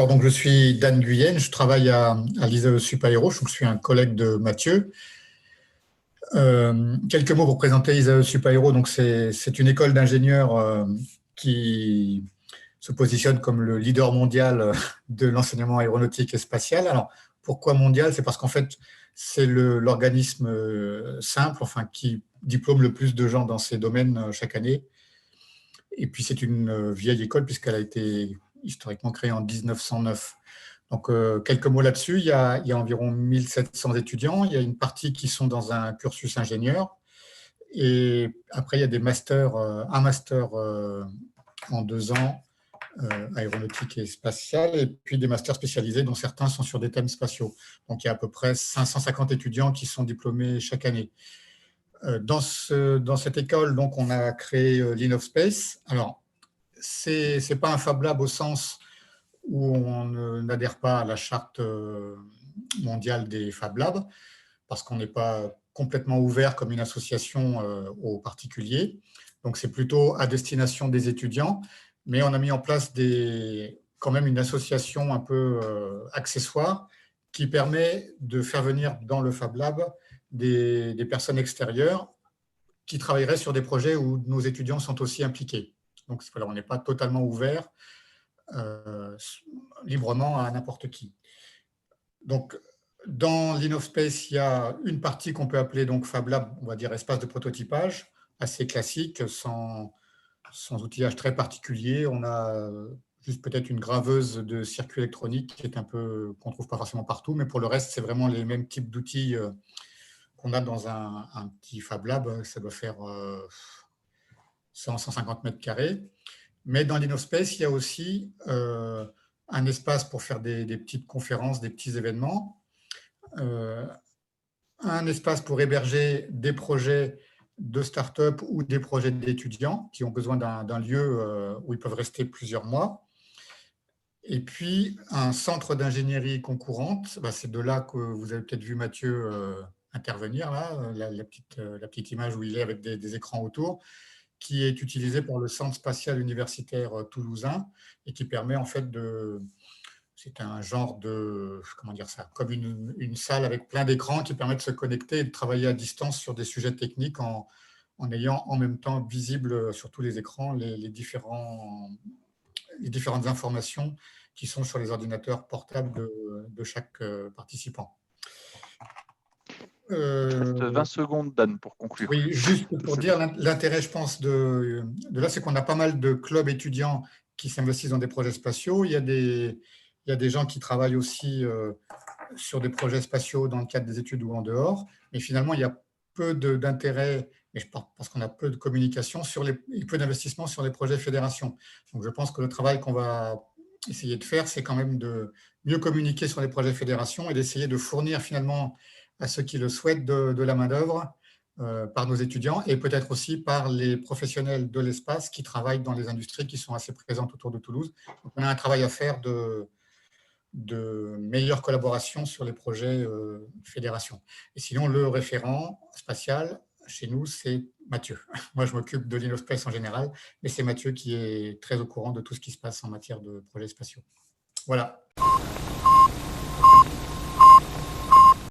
D'accord, donc je suis Dan Guyenne, je travaille à l'ISAE Supaéro, je suis un collègue de Mathieu. Quelques mots pour présenter l'ISAE Supaéro. Donc c'est une école d'ingénieurs qui se positionne comme le leader mondial de l'enseignement aéronautique et spatial. Alors pourquoi mondial? C'est parce qu'en fait c'est l'organisme simple, enfin qui diplôme le plus de gens dans ces domaines chaque année. Et puis c'est une vieille école puisqu'elle a été historiquement créée en 1909. Donc, quelques mots là-dessus. Il y a environ 1700 étudiants. Il y a une partie qui sont dans un cursus ingénieur. Et après, il y a des masters, un master en 2 ans, aéronautique et spatiale, et puis des masters spécialisés dont certains sont sur des thèmes spatiaux. Donc, il y a à peu près 550 étudiants qui sont diplômés chaque année. Dans cette école, donc, on a créé l'InnovSpace. Alors, ce n'est pas un Fab Lab au sens où on n'adhère pas à la charte mondiale des Fab Labs, parce qu'on n'est pas complètement ouvert comme une association aux particuliers. Donc, c'est plutôt à destination des étudiants, mais on a mis en place quand même une association un peu accessoire qui permet de faire venir dans le Fab Lab des personnes extérieures qui travailleraient sur des projets où nos étudiants sont aussi impliqués. Donc, voilà, on n'est pas totalement ouvert librement à n'importe qui. Donc, dans l'InnovSpace, il y a une partie qu'on peut appeler donc Fab Lab, on va dire espace de prototypage, assez classique, sans outillage très particulier. On a juste peut-être une graveuse de circuits électroniques qui est qu'on ne trouve pas forcément partout, mais pour le reste, c'est vraiment les mêmes types d'outils qu'on a dans un petit Fab Lab. Ça doit faire 100-150 mètres carrés. Mais dans l'InnoSpace, il y a aussi un espace pour faire des petites conférences, des petits événements, un espace pour héberger des projets de start-up ou des projets d'étudiants qui ont besoin d'un lieu où ils peuvent rester plusieurs mois. Et puis, un centre d'ingénierie concourante, c'est de là que vous avez peut-être vu Mathieu intervenir, là, la petite image où il est avec des écrans autour, qui est utilisé par le Centre spatial universitaire toulousain et qui permet en fait c'est un genre de, comment dire ça, comme une salle avec plein d'écrans qui permet de se connecter et de travailler à distance sur des sujets techniques en ayant en même temps visible sur tous les écrans les différentes informations qui sont sur les ordinateurs portables de chaque participant. Il te reste 20 secondes, Dan, pour conclure. Oui, juste pour dire l'intérêt, je pense, de là, c'est qu'on a pas mal de clubs étudiants qui s'investissent dans des projets spatiaux. Il y a des gens qui travaillent aussi sur des projets spatiaux dans le cadre des études ou en dehors. Mais finalement, il y a peu d'intérêt, parce qu'on a peu de communication, et peu d'investissement sur les projets fédération. Donc, je pense que le travail qu'on va essayer de faire, c'est quand même de mieux communiquer sur les projets fédération et d'essayer de fournir finalement à ceux qui le souhaitent de la main-d'œuvre par nos étudiants et peut-être aussi par les professionnels de l'espace qui travaillent dans les industries qui sont assez présentes autour de Toulouse. Donc, on a un travail à faire de meilleure collaboration sur les projets fédération. Et sinon, le référent spatial, chez nous, c'est Mathieu. Moi, je m'occupe de l'InnovSpace en général, mais c'est Mathieu qui est très au courant de tout ce qui se passe en matière de projets spatiaux. Voilà.